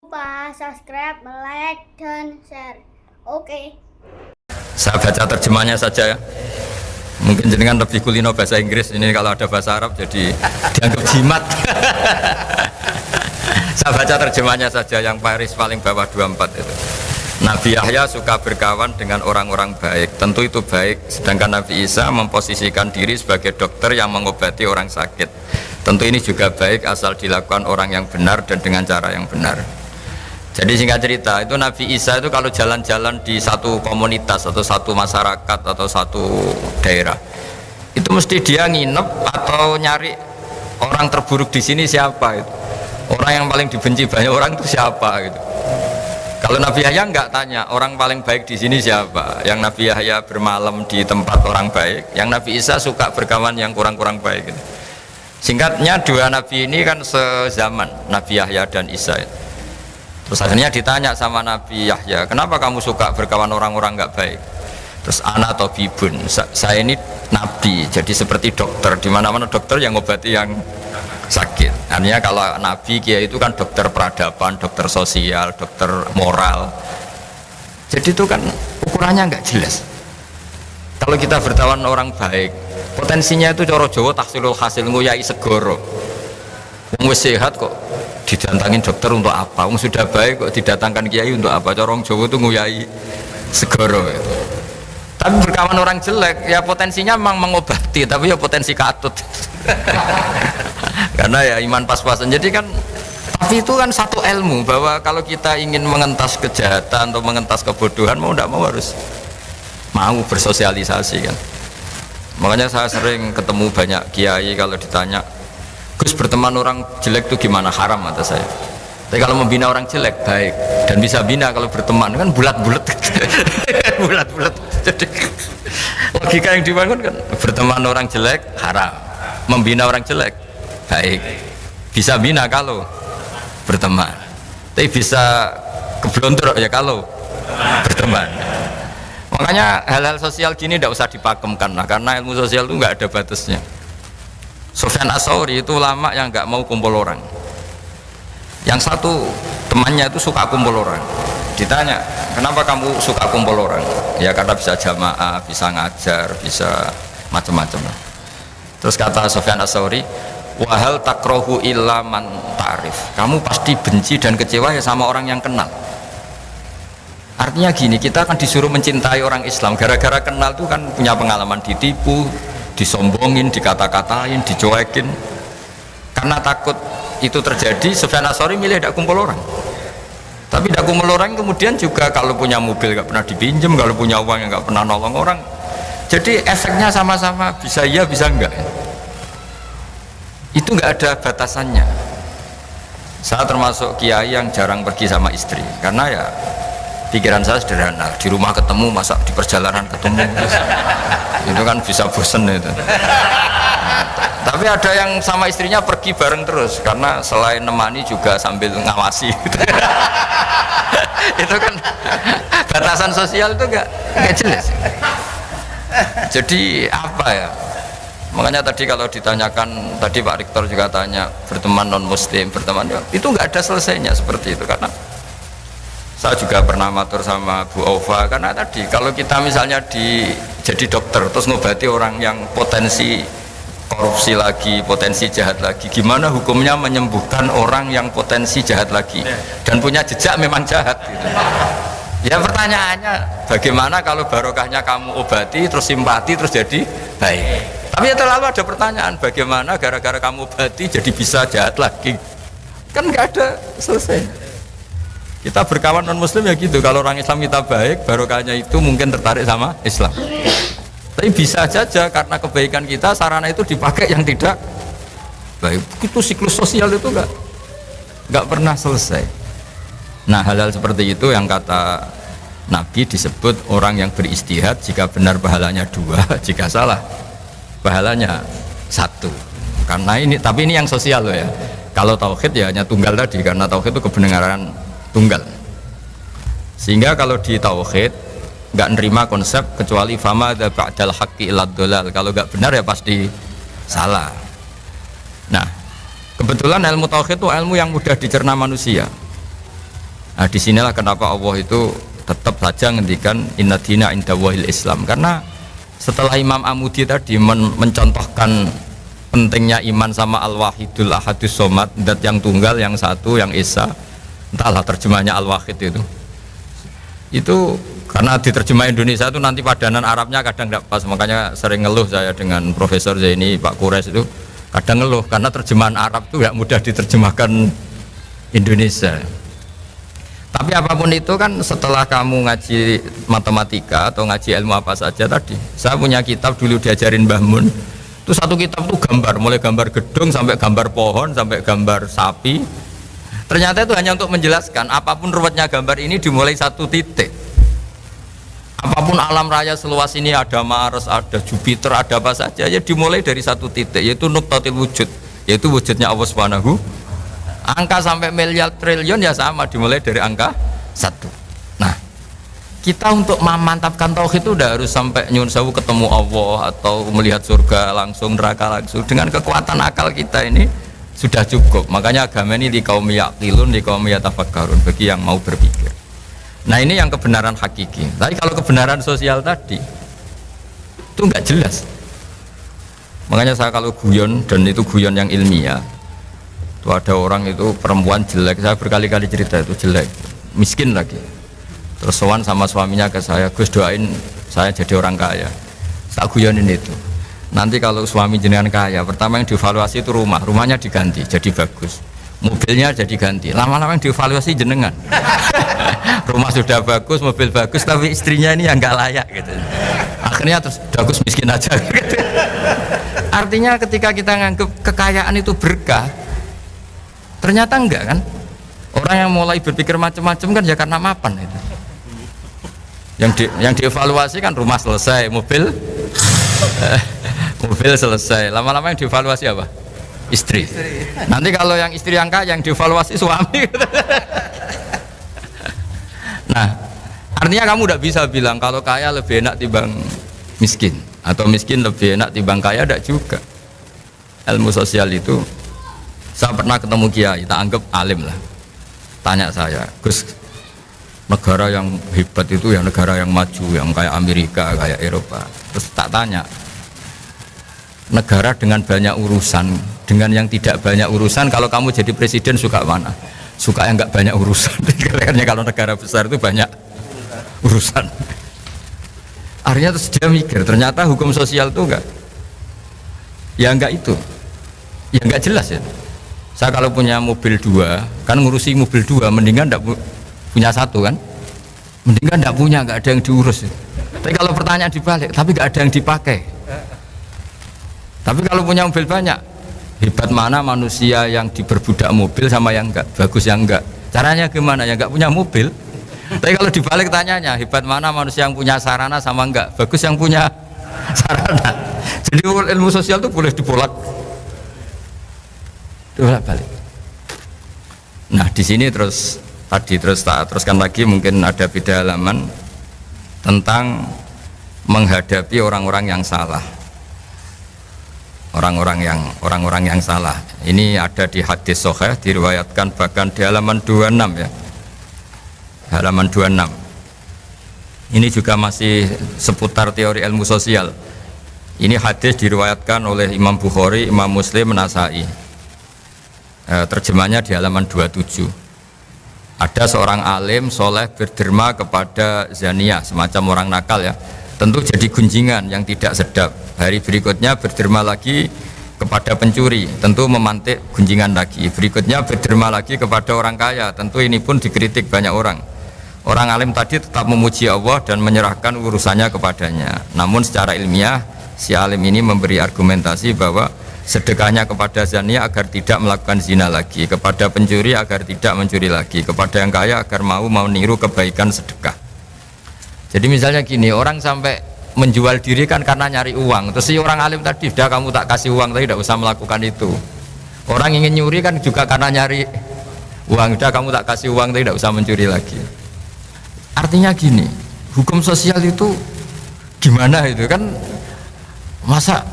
Lupa subscribe, like, dan share. Oke. Saya baca terjemahnya saja ya. Mungkin jenengan lebih kulino bahasa Inggris, ini kalau ada bahasa Arab jadi dianggap jimat. Saya baca terjemahnya saja yang Paris paling bawah 24 itu. Nabi Yahya suka berkawan dengan orang-orang baik. Tentu itu baik. Sedangkan Nabi Isa memposisikan diri sebagai dokter yang mengobati orang sakit. Tentu ini juga baik asal dilakukan orang yang benar dan dengan cara yang benar. Jadi singkat cerita, itu Nabi Isa itu kalau jalan-jalan di satu komunitas atau satu masyarakat atau satu daerah, itu mesti dia nginep atau nyari orang terburuk di sini siapa itu. Orang yang paling dibenci banyak orang itu siapa gitu. Kalau Nabi Yahya enggak tanya orang paling baik di sini siapa. Yang Nabi Yahya bermalam di tempat orang baik, yang Nabi Isa suka berkawan yang kurang-kurang baik gitu. Singkatnya dua nabi ini kan sezaman, Nabi Yahya dan Isa itu. Terus akhirnya ditanya sama Nabi Yahya, kenapa kamu suka berkawan orang-orang nggak baik? Terus ana atau bibun, saya ini nabi, jadi seperti dokter, di mana-mana dokter yang ngobati yang sakit. Artinya kalau nabi kiai itu kan dokter peradaban, dokter sosial, dokter moral. Jadi itu kan ukurannya nggak jelas. Kalau kita bertawan orang baik, potensinya itu coro Jawa tahsilul hasil nguyai segoro. Wong wis sehat kok didatangin dokter untuk apa? Wong sudah baik kok didatangkan kiai untuk apa? Corong Jawa itu nguyai segoro. Tapi berkawan orang jelek, ya potensinya memang mengobati, tapi ya potensi katut. Karena ya iman pas-pasan. Jadi kan, tapi itu kan satu ilmu bahwa kalau kita ingin mengentas kejahatan atau mengentas kebodohan, mau tidak mau harus mau bersosialisasi kan. Makanya saya sering ketemu banyak kiai kalau ditanya, Gus berteman orang jelek itu gimana? Haram kata saya. Tapi kalau membina orang jelek baik dan bisa bina kalau berteman kan bulat-bulat. Bulat-bulat. Jadi logika yang dibangun kan berteman orang jelek haram, membina orang jelek baik. Bisa bina kalau berteman. Tapi bisa keblontor ya kalau berteman. Makanya hal-hal sosial gini tidak usah dipakemkan lah, karena ilmu sosial itu nggak ada batasnya. Sufyan As-Tsauri itu ulama yang nggak mau kumpul orang. Yang satu temannya itu suka kumpul orang. Ditanya, kenapa kamu suka kumpul orang? Ya karena bisa jamaah, bisa ngajar, bisa macam-macam. Terus kata Sufyan As-Tsauri, wahal takrohu illa man ta'rif. Kamu pasti benci dan kecewa ya sama orang yang kenal. Artinya gini, kita akan disuruh mencintai orang Islam gara-gara kenal itu kan punya pengalaman ditipu, disombongin, dikata-katain, dicuekin. Karena takut itu terjadi, Sufyan As-Tsauri milih tidak kumpul orang. Tapi tidak kumpul orang kemudian juga kalau punya mobil nggak pernah dipinjam, kalau punya uang yang nggak pernah nolong orang. Jadi efeknya sama-sama bisa iya bisa enggak. Itu nggak ada batasannya. Saya termasuk kiai yang jarang pergi sama istri karena ya pikiran saya sederhana, di rumah ketemu, masa di perjalanan ketemu, itu kan bisa bosen itu. Tapi ada yang sama istrinya pergi bareng terus, karena selain nemani juga sambil ngawasi. Itu kan batasan sosial itu nggak jelas. Jadi apa ya? Makanya tadi kalau ditanyakan, tadi Pak Rektor juga tanya, berteman non muslim, berteman, itu nggak ada selesainya seperti itu. Karena saya juga pernah matur sama Bu Ova, karena tadi kalau kita misalnya jadi dokter terus ngobati orang yang potensi korupsi lagi, potensi jahat lagi, gimana hukumnya menyembuhkan orang yang potensi jahat lagi dan punya jejak memang jahat gitu. Ya pertanyaannya, bagaimana kalau barokahnya kamu obati terus simpati terus jadi baik? Tapi ya terlalu ada pertanyaan, bagaimana gara-gara kamu obati jadi bisa jahat lagi? Kan nggak ada selesai. Kita berkawan non muslim ya gitu, kalau orang Islam kita baik, barokahnya itu mungkin tertarik sama Islam. Tapi bisa saja karena kebaikan kita sarana itu dipakai yang tidak baik. Itu siklus sosial itu nggak pernah selesai. Nah hal-hal seperti itu yang kata Nabi disebut orang yang beristihad, jika benar pahalanya 2, jika salah pahalanya 1. Karena ini, tapi ini yang sosial loh ya. Kalau tauhid ya hanya tunggal tadi, karena tauhid itu kebenaran tunggal. Sehingga kalau di tauhid nggak nerima konsep kecuali fama ada ba'dal haqqi ilad dolal. Kalau nggak benar ya pasti salah. Nah kebetulan ilmu tauhid itu ilmu yang mudah dicerna manusia. Nah, disinilah kenapa Allah itu tetap saja ngendikan inna dina indallahil Islam, karena setelah Imam Amudi tadi mencontohkan pentingnya iman sama al-wahidul ahadus somad, zat yang tunggal, yang satu, yang esa, entahlah terjemahnya al-wahid itu karena diterjemah Indonesia itu nanti padanan Arabnya kadang tidak pas, makanya sering ngeluh saya dengan Profesor Zaini, Pak Kures itu kadang ngeluh karena terjemahan Arab itu nggak mudah diterjemahkan Indonesia. Tapi apapun itu kan setelah kamu ngaji matematika atau ngaji ilmu apa saja tadi, saya punya kitab dulu diajarin Mbah Mun, itu satu kitab tuh gambar, mulai gambar gedung sampai gambar pohon sampai gambar sapi. Ternyata itu hanya untuk menjelaskan apapun ruwetnya gambar ini dimulai satu titik. Apapun alam raya seluas ini, ada Mars, ada Jupiter, ada apa saja, ya dimulai dari satu titik, yaitu nuqtatil wujud, yaitu wujudnya Allah Subhanahu. Angka sampai miliar triliun ya sama, dimulai dari angka 1. Nah, kita untuk memantapkan tauhid itu udah harus sampai nyun sewu ketemu Allah atau melihat surga langsung, neraka langsung. Dengan kekuatan akal kita ini sudah cukup. Makanya agama ini di kaum yaqilun, di kaum yatafakkarun, bagi yang mau berpikir. Nah, ini yang kebenaran hakiki. Tapi kalau kebenaran sosial tadi itu nggak jelas. Makanya saya kalau guyon, dan itu guyon yang ilmiah, itu ada orang itu perempuan jelek, saya berkali-kali cerita itu jelek, miskin lagi, terus sowan sama suaminya ke saya, Gus doain saya jadi orang kaya. Tak guyonin itu, nanti kalau suami jenengan kaya, pertama yang dievaluasi itu rumahnya diganti jadi bagus, mobilnya jadi ganti, lama-lama yang dievaluasi jenengan. Rumah sudah bagus, mobil bagus, tapi istrinya ini yang nggak layak gitu. Akhirnya terus bagus miskin aja gitu. Artinya ketika kita nganggap kekayaan itu berkah, ternyata enggak kan. Orang yang mulai berpikir macam-macam kan ya karena mapan itu. Yang dievaluasi kan rumah selesai, mobil selesai. Lama-lama yang dievaluasi apa? Istri. Nanti kalau yang istri yang kaya, yang dievaluasi suami. Nah, artinya kamu udah bisa bilang kalau kaya lebih enak timbang miskin, atau miskin lebih enak timbang kaya, tidak juga. Ilmu sosial itu, saya pernah ketemu kiai, tak anggap alim lah, tanya saya, Gus, negara yang hebat itu ya negara yang maju, yang kayak Amerika, kayak Eropa. Terus tak tanya, negara dengan banyak urusan dengan yang tidak banyak urusan, kalau kamu jadi presiden suka mana? Suka yang nggak banyak urusan. Karena kalau negara besar itu banyak urusan. Akhirnya terus dia mikir, ternyata hukum sosial itu enggak, ya enggak itu, ya enggak jelas ya. Saya kalau punya mobil 2, kan ngurusi mobil 2, mendingan enggak punya 1 kan, mendingan enggak punya, enggak ada yang diurus ya. Tapi kalau pertanyaan dibalik, tapi enggak ada yang dipakai. Tapi kalau punya mobil banyak, hebat mana manusia yang diperbudak mobil sama yang enggak, bagus yang enggak. Caranya gimana? Ya enggak punya mobil. Tapi kalau dibalik tanyanya, hebat mana manusia yang punya sarana sama enggak, bagus yang punya sarana. Jadi ilmu sosial itu boleh dibolak balik. Nah, di sini terus tak teruskan lagi, mungkin ada beda halaman tentang menghadapi orang-orang yang salah. Orang-orang yang salah. Ini ada di hadis sahih, diriwayatkan bahkan di halaman 26 ya. Halaman 26. Ini juga masih seputar teori ilmu sosial. Ini hadis diriwayatkan oleh Imam Bukhari, Imam Muslim, Nasai. Terjemahnya di halaman 27. Ada seorang alim soleh berderma kepada zaniyah, semacam orang nakal ya, tentu jadi gunjingan yang tidak sedap. Hari berikutnya berderma lagi kepada pencuri, tentu memantik gunjingan lagi. Berikutnya berderma lagi kepada orang kaya, tentu ini pun dikritik banyak orang. Orang alim tadi tetap memuji Allah dan menyerahkan urusannya kepadanya. Namun secara ilmiah si alim ini memberi argumentasi bahwa sedekahnya kepada zania agar tidak melakukan zina lagi, kepada pencuri agar tidak mencuri lagi, kepada yang kaya agar mau meniru kebaikan sedekah. Jadi misalnya gini, orang sampai menjual diri kan karena nyari uang. Terus si orang alim tadi, sudah kamu tak kasih uang, tapi tidak usah melakukan itu. Orang ingin nyuri kan juga karena nyari uang, sudah kamu tak kasih uang, tapi tidak usah mencuri lagi. Artinya gini, hukum sosial itu gimana itu kan, masa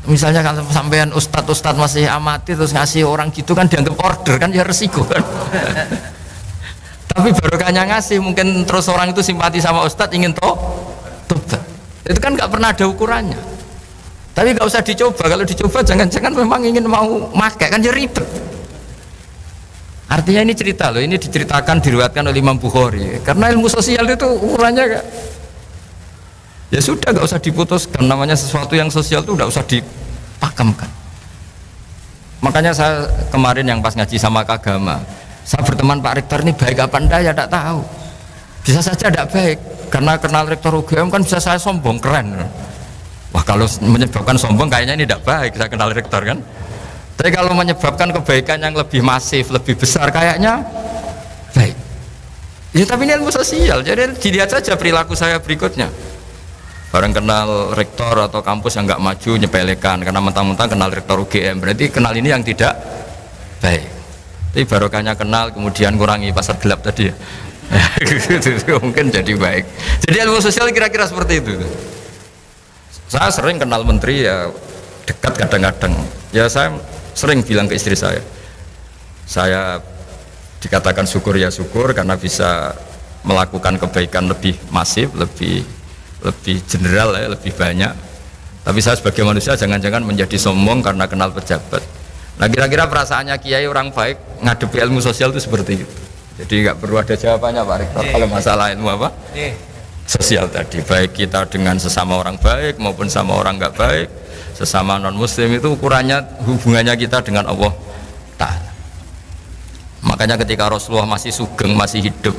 misalnya kalau sampean ustadz masih amati terus ngasih orang gitu kan dianggap order kan, ya resiko kan. Tapi barokahnya ngasih, mungkin terus orang itu simpati sama ustadz, ingin tobat. Itu kan nggak pernah ada ukurannya. Tapi nggak usah dicoba. Kalau dicoba jangan-jangan memang ingin mau makai, kan jadi ribet. Artinya ini cerita loh, ini diceritakan, diriwayatkan oleh Imam Bukhari. Karena ilmu sosial itu ukurannya gak, ya sudah nggak usah diputuskan. Namanya sesuatu yang sosial itu nggak usah dipakamkan. Makanya saya kemarin yang pas ngaji sama Kagama, saya berteman Pak Rektor ini baik apa enggak ya tidak tahu. Bisa saja tidak baik, karena kenal Rektor UGM kan bisa saya sombong, keren. Wah kalau menyebabkan sombong kayaknya ini tidak baik, saya kenal Rektor kan. Tapi kalau menyebabkan kebaikan yang lebih masif, lebih besar kayaknya baik. Ya tapi ini ilmu sosial, jadi dilihat saja perilaku saya berikutnya. Barang kenal rektor atau kampus yang nggak maju nyepelekan karena mentang-mentang kenal rektor UGM, berarti kenal ini yang tidak baik. Tapi barokahnya kenal kemudian kurangi pasar gelap tadi ya. Mungkin jadi baik. Jadi ilmu sosial kira-kira seperti itu. Saya sering kenal menteri ya, dekat kadang-kadang. Ya saya sering bilang ke istri saya dikatakan syukur ya syukur karena bisa melakukan kebaikan lebih masif, lebih general ya, lebih banyak. Tapi saya sebagai manusia jangan-jangan menjadi sombong karena kenal pejabat. Nah kira-kira perasaannya kiai orang baik ngadepi ilmu sosial itu seperti itu. Jadi nggak perlu ada jawabannya Pak Rektor kalau masalah ilmu apa sosial tadi, baik kita dengan sesama orang baik maupun sama orang nggak baik, sesama non muslim, itu ukurannya hubungannya kita dengan Allah Ta'ala. Makanya ketika Rasulullah masih sugeng, masih hidup,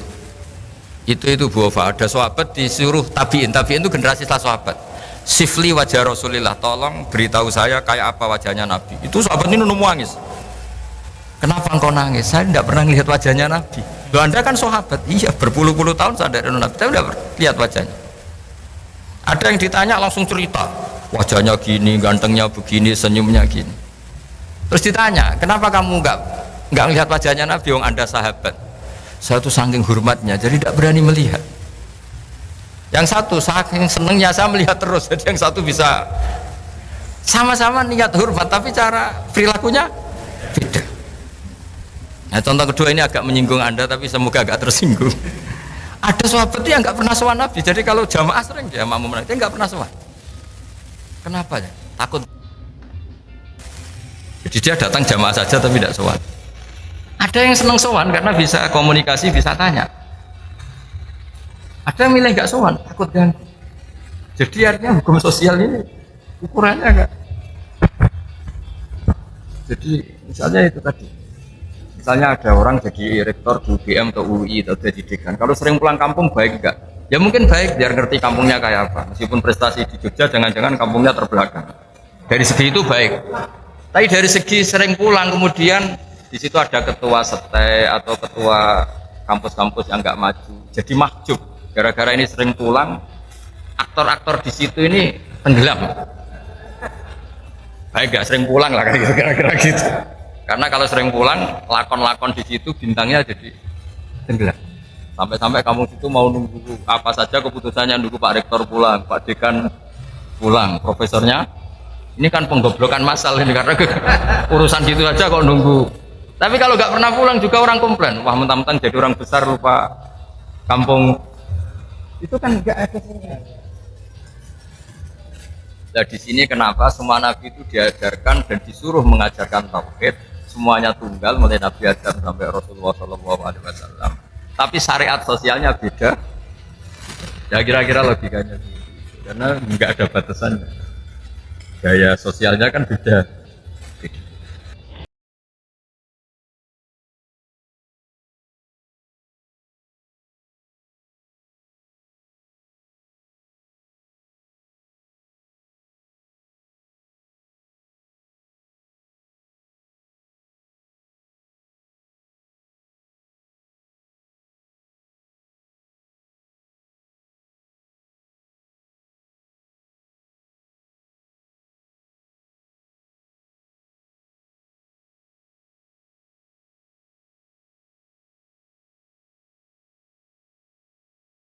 itu buah ada sahabat disuruh tabiin itu generasi setelah sahabat, sifli wajah Rasulillah, tolong beritahu saya kayak apa wajahnya Nabi. Itu sahabat ini nangis. Kenapa engkau nangis? Saya tidak pernah lihat wajahnya Nabi. Loh Anda kan sahabat, iya berpuluh-puluh tahun saya dari Nabi, tapi tidak lihat wajahnya. Ada yang ditanya langsung cerita, wajahnya gini, gantengnya begini, senyumnya gini. Terus ditanya, kenapa kamu nggak lihat wajahnya Nabi? Wong Anda sahabat. Saya tuh saking hormatnya, jadi tidak berani melihat. Yang satu saking senengnya saya melihat terus, jadi yang satu bisa sama-sama niat hormat, tapi cara perilakunya beda. Nah contoh kedua ini agak menyinggung Anda, tapi semoga agak tersinggung. Ada sahabat yang nggak pernah sowan Nabi, jadi kalau jamaah sering dia makmum Nabi, dia nggak pernah sowan. Kenapa ya? Takut. Jadi dia datang jamaah saja tapi tidak sowan. Ada yang senang sowan karena bisa komunikasi, bisa tanya. Ada yang milih nggak sowan, takut ganggu. Jadi artinya hukum sosial ini ukurannya enggak. Jadi misalnya itu tadi. Misalnya ada orang jadi rektor di UGM atau UI atau jadi dekan. Kalau sering pulang kampung baik enggak? Ya mungkin baik biar ngerti kampungnya kayak apa. Meskipun prestasi di Jogja jangan-jangan kampungnya terbelakang. Dari segi itu baik. Tapi dari segi sering pulang kemudian di situ ada ketua sete atau ketua kampus-kampus yang nggak maju, jadi mahjub gara-gara ini sering pulang, aktor-aktor di situ ini tenggelam. Baik nggak sering pulang lah kayak kira-kira gitu. Karena kalau sering pulang, lakon-lakon di situ bintangnya jadi tenggelam. Sampai-sampai kamu situ mau nunggu apa saja keputusannya, nunggu Pak Rektor pulang, Pak Dekan pulang, profesornya. Ini kan penggoblokan massal ini karena urusan gitu aja kok nunggu. Tapi kalau nggak pernah pulang juga orang komplain, wah mentang-mentang jadi orang besar lupa kampung. Itu kan nggak efeknya. Nah di sini kenapa semua nabi itu diajarkan dan disuruh mengajarkan tauhid, semuanya tunggal mulai Nabi Adam sampai Rasulullah SAW. Tapi syariat sosialnya beda. Ya kira-kira logikanya, karena nggak ada batasannya. Gaya sosialnya kan beda.